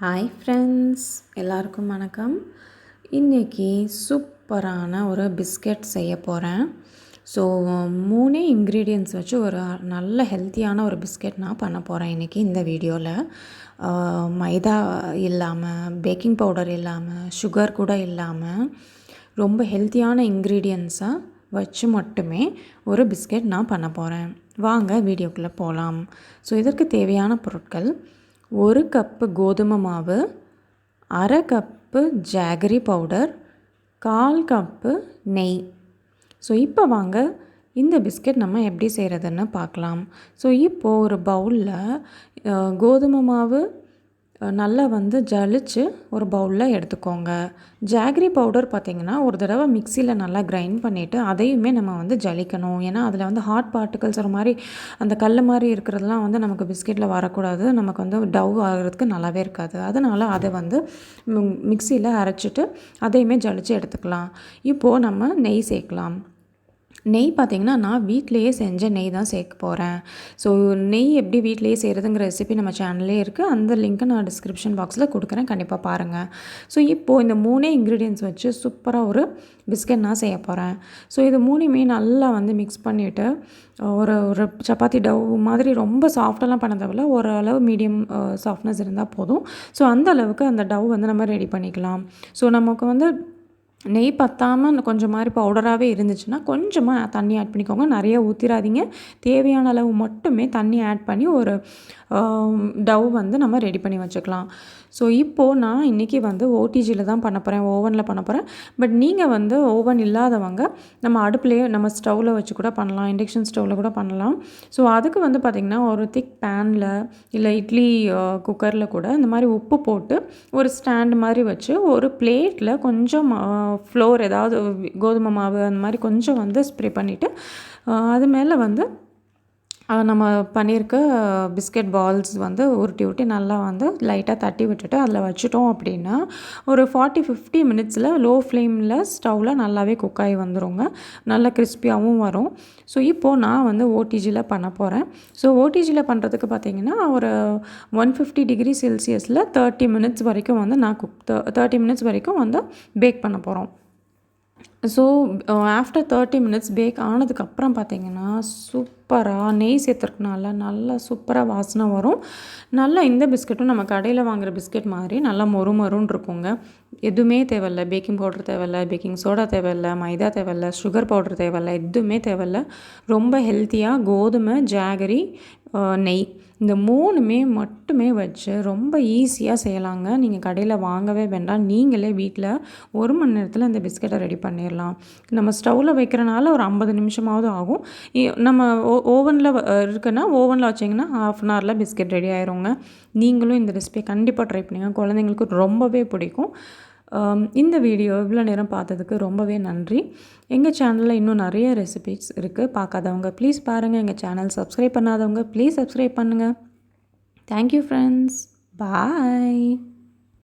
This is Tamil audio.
ஹாய் ஃப்ரெண்ட்ஸ், எல்லாருக்கும் வணக்கம். இன்றைக்கி சூப்பரான ஒரு பிஸ்கெட் செய்ய போகிறேன். ஸோ 3 இன்க்ரீடியன்ட்ஸ் வச்சு ஒரு நல்ல ஹெல்த்தியான ஒரு பிஸ்கெட் நான் பண்ண போகிறேன் இன்றைக்கி இந்த வீடியோவில். மைதா இல்லாமல், பேக்கிங் பவுடர் இல்லாமல், சுகர் கூட இல்லாமல் ரொம்ப ஹெல்த்தியான இன்க்ரீடியன்ட்ஸாக வச்சு மட்டுமே ஒரு பிஸ்கெட் நான் பண்ண போகிறேன். வாங்க வீடியோக்குள்ளே போகலாம். ஸோ இதற்கு தேவையான பொருட்கள்: 1 கப்பு கோதுமை மாவு, அரை கப்பு ஜாகரி பவுடர், 1/4 கப்பு நெய். ஸோ இப்போ வாங்க இந்த பிஸ்கெட் நம்ம எப்படி செய்கிறதுன்னு பார்க்கலாம். ஸோ இப்போது ஒரு பவுலில் கோதுமை மாவு நல்லா ஜலிச்சு ஒரு பவுலில் எடுத்துக்கோங்க. ஜாகரி பவுடர் பார்த்திங்கன்னா ஒரு தடவை மிக்சியில் நல்லா கிரைண்ட் பண்ணிவிட்டு அதையுமே நம்ம ஜலிக்கணும். ஏன்னா அதில் ஹாட் பார்ட்டிகல்ஸ் ஒரு மாதிரி அந்த கல் மாதிரி இருக்கிறதுலாம் நமக்கு பிஸ்கெட்டில் வரக்கூடாது. நமக்கு டவ் ஆகிறதுக்கு நல்லாவே இருக்காது. அதனால் அதை மிக்சியில் அரைச்சிட்டு அதையுமே ஜலிச்சு எடுத்துக்கலாம். இப்போது நம்ம நெய் சேர்க்கலாம். நெய் பார்த்திங்கன்னா நான் வீட்டிலையே செஞ்ச நெய் தான் சேர்க்க போகிறேன். ஸோ நெய் எப்படி வீட்டிலையே செய்கிறதுங்கிற ரெசிபி நம்ம சேனல்லே இருக்குது. அந்த லிங்க்கை நான் டிஸ்கிரிப்ஷன் பாக்ஸில் கொடுக்குறேன், கண்டிப்பாக பாருங்கள். ஸோ இப்போது இந்த 3 இன்க்ரீடியன்ட்ஸ் வச்சு சூப்பராக ஒரு பிஸ்கெட் நான் செய்ய போகிறேன். ஸோ இது 3மே நல்லா மிக்ஸ் பண்ணிவிட்டு ஒரு ஒரு சப்பாத்தி டவ் மாதிரி ரொம்ப சாஃப்டெல்லாம் பண்ண தேவையில்ல, ஓரளவு மீடியம் சாஃப்ட்னஸ் இருந்தால் போதும். ஸோ அந்த அளவுக்கு அந்த டவ் நம்ம ரெடி பண்ணிக்கலாம். ஸோ நமக்கு நெய் பத்தாமல் கொஞ்சம் மாதிரி பவுடராகவே இருந்துச்சுன்னா கொஞ்சமாக தண்ணி ஆட் பண்ணிக்கோங்க. நிறைய ஊற்றிடாதீங்க. தேவையான அளவு மட்டுமே தண்ணி ஆட் பண்ணி ஒரு டவ் நம்ம ரெடி பண்ணி வச்சுக்கலாம். ஸோ இப்போது நான் இன்றைக்கி ஓடிஜியில் தான் பண்ண போகிறேன், ஓவனில் பண்ண போகிறேன். பட் நீங்கள் ஓவன் இல்லாதவங்க நம்ம அடுப்புலேயே நம்ம ஸ்டவ்வில் வச்சு கூட பண்ணலாம், இண்டக்ஷன் ஸ்டவ்வில் கூட பண்ணலாம். ஸோ அதுக்கு பார்த்திங்கன்னா ஒரு திக் பேனில் இல்லை இட்லி குக்கரில் கூட இந்த மாதிரி உப்பு போட்டு ஒரு ஸ்டாண்ட் மாதிரி வச்சு ஒரு பிளேட்டில் கொஞ்சம் ஃப்ளோர் ஏதாவது கோதுமை மாவு அந்த மாதிரி கொஞ்சம் ஸ்ப்ரே பண்ணிவிட்டு அது மேலே நம்ம பண்ணியிருக்க பிஸ்கெட் பால்ஸ் உருட்டி நல்லா லைட்டாக தட்டி விட்டுட்டு அதில் வச்சுட்டோம் அப்படின்னா ஒரு 40-50 மினிட்ஸில் லோ ஃப்ளேமில் ஸ்டவ்வில் நல்லாவே குக் ஆகி வந்துடுங்க. நல்லா கிறிஸ்பியாகவும் வரும். ஸோ இப்போது நான் ஓடிஜியில் பண்ண போகிறேன். ஸோ ஓடிஜியில் பண்ணுறதுக்கு பார்த்திங்கன்னா ஒரு 150 டிகிரி செல்சியஸில் 30 மினிட்ஸ் வரைக்கும் நான் 30 மினிட்ஸ் வரைக்கும் பேக் பண்ண போகிறோம். ஸோ ஆஃப்டர் 30 மினிட்ஸ் பேக் ஆனதுக்கப்புறம் பார்த்திங்கன்னா சூப்பராக நெய் சேர்த்துருக்கனால நல்லா சூப்பராக வாசனை வரும். நல்லா இந்த பிஸ்கெட்டும் நம்ம கடையில் வாங்குகிற பிஸ்கெட் மாதிரி நல்லா மொறுன்னு இருக்குங்க. எதுவுமே தேவையில்லை, பேக்கிங் பவுடர் தேவையில்லை, பேக்கிங் சோடா தேவையில்லை, மைதா தேவையில்லை, சுகர் பவுடர் தேவையில்லை, எதுவுமே தேவையில்லை. ரொம்ப ஹெல்த்தியாக கோதுமை, ஜாகரி, நெய் இந்த 3மே மட்டுமே வச்சு ரொம்ப ஈஸியாக செய்யலாங்க. நீங்கள் கடையில் வாங்கவே வேண்டாம், நீங்களே வீட்டில் 1 மணி நேரத்தில் இந்த பிஸ்கெட்டை ரெடி பண்ணிடலாம். நம்ம ஸ்டவ்வில் வைக்கிறனால ஒரு 50 நிமிஷமாவது ஆகும். நம்ம ஓவனில் இருக்குன்னா ஓவனில் வச்சிங்கன்னா ½ அன் ஹவரில் பிஸ்கெட் ரெடி ஆயிருங்க. நீங்களும் இந்த ரெசிபியை கண்டிப்பாக ட்ரை பண்ணுங்கள், குழந்தைங்களுக்கு ரொம்பவே பிடிக்கும். இந்த வீடியோ இவ்வளோ நேரம் பார்த்ததுக்கு ரொம்பவே நன்றி. எங்கள் சேனலில் இன்னும் நிறைய ரெசிபிஸ் இருக்குது, பார்க்காதவங்க ப்ளீஸ் பாருங்கள். எங்கள் சேனல் சப்ஸ்கிரைப் பண்ணாதவங்க ப்ளீஸ் சப்ஸ்கிரைப் பண்ணுங்கள். தேங்க்யூ ஃப்ரெண்ட்ஸ், பாய்.